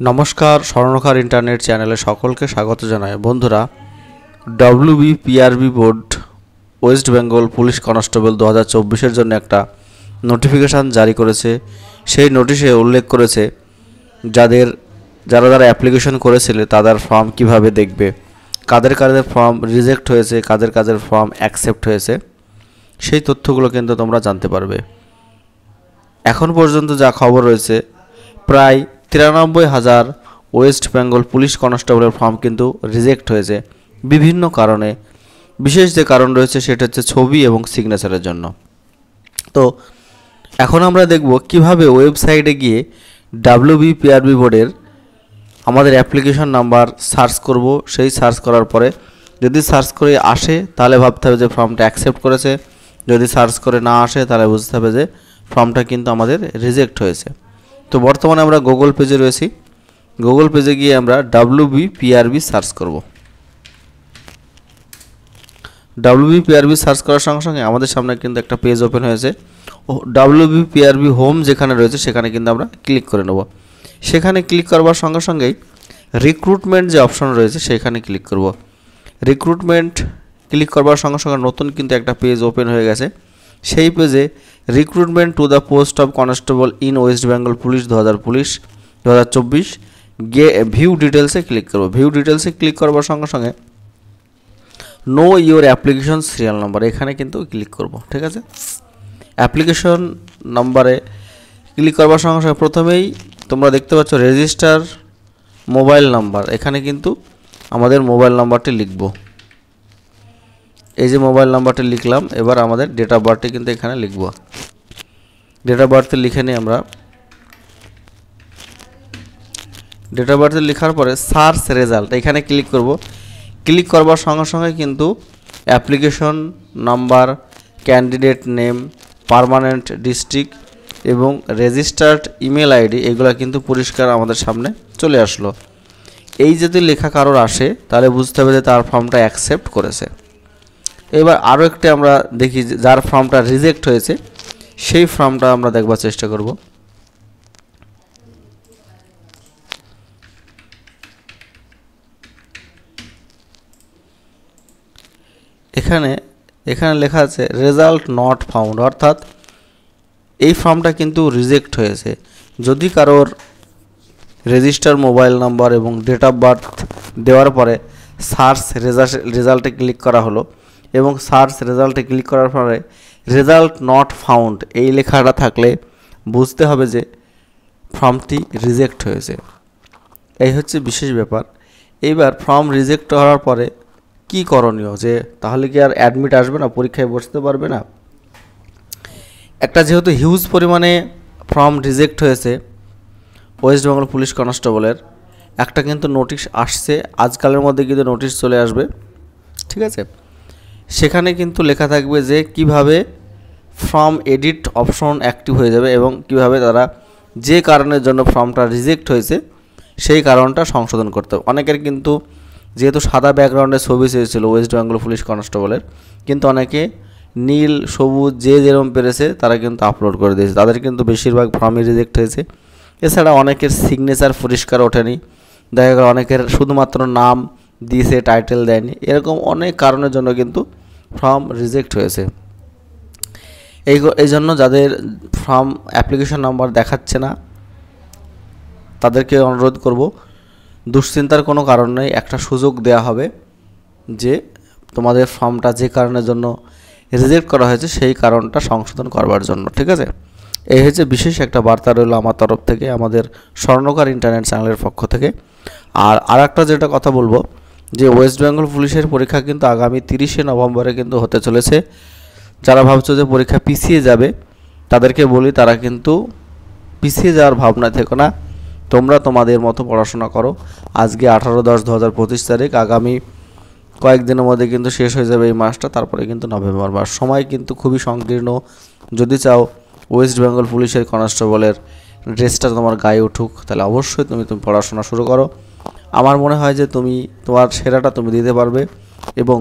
নমস্কার, স্বর্ণকার ইন্টারনেট চ্যানেলে সকলকে স্বাগত জানাই। বন্ধুরা, WBPRB board West Bengal police constable 2024-এর জন্য একটা নোটিফিকেশান জারি করেছে। সেই নোটিশে উল্লেখ করেছে যারা অ্যাপ্লিকেশন করেছিলে তাদের ফর্ম কিভাবে দেখবে, কাদের ফর্ম রিজেক্ট হয়েছে, কাদের ফর্ম অ্যাকসেপ্ট হয়েছে, সেই তথ্যগুলো কিন্তু তোমরা জানতে পারবে। এখন পর্যন্ত যা খবর রয়েছে, প্রায় 93,000 ওয়েস্ট বেঙ্গল পুলিশ কনস্টেবলের ফর্ম কিন্তু রিজেক্ট হয়েছে বিভিন্ন কারণে। বিশেষ যে কারণ রয়েছে সেটা হচ্ছে ছবি এবং সিগনেচারের জন্য। তো এখন আমরা দেখব কিভাবে ওয়েবসাইটে গিয়ে WBPRB বোর্ডের আমাদের অ্যাপ্লিকেশন নাম্বার সার্চ করব। সেই সার্চ করার পরে যদি সার্চ করে আসে তাহলে ভাবতে হবে যে ফর্মটা অ্যাকসেপ্ট করেছে, যদি সার্চ করে না আসে তাহলে বুঝতে হবে যে ফর্মটা কিন্তু আমাদের রিজেক্ট হয়েছে। তো বর্তমানে আমরা গুগল পেজে রয়েছি। গুগল পেজে গিয়ে আমরা WBPRB সার্চ করব। WBPRB সার্চ করার সঙ্গে সঙ্গে আমাদের সামনে কিন্তু একটা পেজ ওপেন হয়েছে। WBPRB হোম যেখানে রয়েছে সেখানে কিন্তু আমরা ক্লিক করে নেব। সেখানে ক্লিক করবার সঙ্গে সঙ্গেই রিক্রুটমেন্ট যে অপশন রয়েছে সেখানে ক্লিক করব। রিক্রুটমেন্ট ক্লিক করবার সঙ্গে সঙ্গে নতুন কিন্তু একটা পেজ ওপেন হয়ে গেছে। সেই পেজে recruitment to the post of constable in West Bengal police 2024 view ডিটেলসে ক্লিক করব। ভিউ ডিটেলসে ক্লিক করবার সঙ্গে সঙ্গে know your application serial number এখানে কিন্তু ক্লিক করব। ঠিক আছে, অ্যাপ্লিকেশন নাম্বারে ক্লিক করবার সঙ্গে সঙ্গে প্রথমেই তোমরা দেখতে পাচ্ছ রেজিস্টার মোবাইল নাম্বার। এখানে কিন্তু আমাদের মোবাইল নাম্বারটি লিখব। এই যে মোবাইল নাম্বারটি লিখলাম, এবার আমাদের ডেট অফ বার্থটি কিন্তু এখানে লিখব। ডেট অফ বার্থ লিখে নিই আমরা। ডেট অফ বার্থ লেখার পরে সার্চ রেজাল্ট এখানে ক্লিক করব। ক্লিক করবার সঙ্গে সঙ্গে কিন্তু application number, candidate name, permanent district এবং রেজিস্টার্ড ইমেল আইডি এগুলো কিন্তু পরিষ্কার আমাদের সামনে চলে আসলো। এই যদি লেখা কারোর আসে তাহলে বুঝতে হবে যে তার ফর্মটা অ্যাকসেপ্ট করেছে। এবার আরও একটি আমরা দেখি যার ফর্মটা রিজেক্ট হয়েছে সেই ফর্মটা আমরা দেখবার চেষ্টা করব। এখানে লেখা আছে রেজাল্ট নট ফাউন্ড, অর্থাৎ এই ফর্মটা কিন্তু রিজেক্ট হয়েছে। যদি কারোর রেজিস্টার মোবাইল নাম্বার এবং ডেট অফ বার্থ দেওয়ার পরে সার্চ রেজাল্টে ক্লিক করা হলো এবং সার্চ রেজাল্টে ক্লিক করার পরে রেজাল্ট নট ফাউন্ড এই লেখাটা থাকলে বুঝতে হবে যে ফর্মটি রিজেক্ট হয়েছে। এই হচ্ছে বিশেষ ব্যাপার। এইবার ফর্ম রিজেক্ট হওয়ার পরে কি করণীয়, যে তাহলে কি আর অ্যাডমিট আসবে না, পরীক্ষায় বসতে পারবে না? একটা যেহেতু হিউজ পরিমাণে ফর্ম রিজেক্ট হয়েছে ওয়েস্ট বেঙ্গল পুলিশ কনস্টেবলের, একটা কিন্তু নোটিশ আসছে, আজকালের মধ্যে কিন্তু নোটিশ চলে আসবে। ঠিক আছে, সেখানে কিন্তু লেখা থাকবে যে কিভাবে ফর্ম এডিট অপশন অ্যাক্টিভ হয়ে যাবে এবং কিভাবে তারা যে কারণের জন্য ফর্মটা রিজেক্ট হয়েছে সেই কারণটা সংশোধন করতে হবে। অনেকের কিন্তু যেহেতু সাদা ব্যাকগ্রাউন্ডের ছবি চেয়েছিল ওয়েস্ট বেঙ্গল পুলিশ কনস্টেবলের, কিন্তু অনেকে নীল, সবুজ যে যেরকম পেরেছে তারা কিন্তু আপলোড করে দিয়েছে, তাদের কিন্তু বেশিরভাগ ফর্মই রিজেক্ট হয়েছে। এছাড়া অনেকের সিগনেচার পরিষ্কার ওঠেনি, দেখা গেল অনেকের শুধুমাত্র নাম দিয়েছে, টাইটেল দেয়নি, এরকম অনেক কারণের জন্য কিন্তু ফর্ম রিজেক্ট হয়েছে। এই জন্য যাদের ফর্ম অ্যাপ্লিকেশন নাম্বার দেখাচ্ছে না তাদেরকে অনুরোধ করব, দুশ্চিন্তার কোনো কারণ নেই, একটা সুযোগ দেওয়া হবে যে তোমাদের ফর্মটা যে কারণের জন্য রিজেক্ট করা হয়েছে সেই কারণটা সংশোধন করবার জন্য। ঠিক আছে, এই হচ্ছে বিশেষ একটা বার্তা রইল আমার তরফ থেকে, আমাদের স্বর্ণকার ইন্টারনেট চ্যানেলের পক্ষ থেকে। আর একটা যেটা কথা বলবো যে ওয়েস্ট বেঙ্গল পুলিশের পরীক্ষা কিন্তু আগামী 30শে নভেম্বরে কিন্তু হতে চলেছে। যারা ভাবছো যে পরীক্ষা পিছিয়ে যাবে তাদেরকে বলি তারা কিন্তু পিছিয়ে যাওয়ার ভাবনা থেকো না, তোমরা তোমাদের মতো পড়াশোনা করো। আজকে 18/10/2025 তারিখ, আগামী কয়েকদিনের মধ্যে কিন্তু শেষ হয়ে যাবে এই মাসটা, তারপরে কিন্তু নভেম্বর মাস। সময় কিন্তু খুবই সংকীর্ণ। যদি চাও ওয়েস্ট বেঙ্গল পুলিশের কনস্টেবলের ড্রেসটা তোমার গায়ে উঠুক তাহলে অবশ্যই তুমি পড়াশোনা শুরু করো। আমার মনে হয় যে তুমি তোমার সেরাটা তুমি দিতে পারবে এবং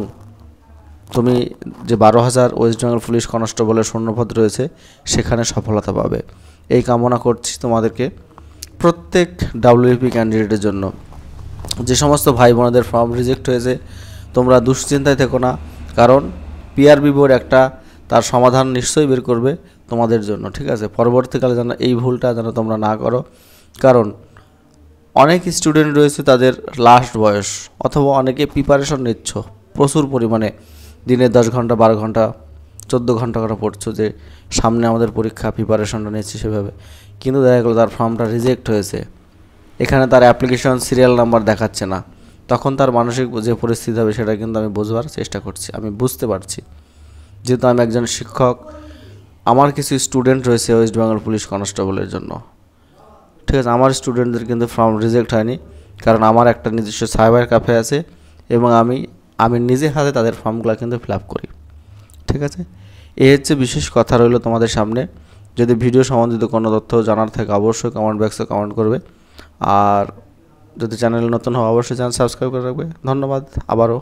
তুমি যে 12,000 ওয়েস্ট বেঙ্গল পুলিশ কনস্টেবলের শূন্যপদ রয়েছে সেখানে সফলতা পাবে, এই কামনা করছি তোমাদেরকে। প্রত্যেক ডাব্লিউপি ক্যান্ডিডেটের জন্য। যে সমস্ত ভাই বোনদের ফর্ম রিজেক্ট হয়েছে তোমরা দুশ্চিন্তায় থেকো না, কারণ পিআরবি বোর্ড একটা তার সমাধান নিশ্চয়ই বের করবে তোমাদের জন্য, ঠিক আছে। পরবর্তীকালে যেন এই ভুলটা যেন তোমরা না করো, কারণ অনেক স্টুডেন্ট রয়েছে তাদের লাস্ট বয়স, অথবা অনেকে প্রিপারেশন নিচ্ছ প্রচুর পরিমাণে, দিনে 10 ঘন্টা 12 ঘন্টা 14 ঘন্টা করে পড়ছো যে সামনে আমাদের পরীক্ষা, প্রিপারেশনটা নিচ্ছি সেভাবে, কিন্তু দেখা গেলো তার ফর্মটা রিজেক্ট হয়েছে, এখানে তার অ্যাপ্লিকেশন সিরিয়াল নাম্বার দেখাচ্ছে না, তখন তার মানসিক যে পরিস্থিতি হবে সেটা কিন্তু আমি বোঝবার চেষ্টা করছি, আমি বুঝতে পারছি, যেহেতু আমি একজন শিক্ষক, আমার কিছু স্টুডেন্ট রয়েছে ওয়েস্ট বেঙ্গল পুলিশ কনস্টেবলের জন্য, ঠিক আছে। আমার স্টুডেন্টদের কিন্তু ফর্ম রিজেক্ট হয়নি, কারণ আমার একটা নিজস্ব সাইবার ক্যাফে আছে এবং আমি নিজে হাতে তাদের ফর্মগুলো কিন্তু ফিল আপ করি, ঠিক আছে। এই হচ্ছে বিশেষ কথা রইল তোমাদের সামনে। যদি ভিডিও সম্বন্ধিত কোনো তথ্য জানার থাকে অবশ্যই কমেন্ট বক্সে কমেন্ট করবে, আর যদি চ্যানেল নতুন হয় অবশ্যই চ্যানেল সাবস্ক্রাইব করে রাখবে। ধন্যবাদ আবারও।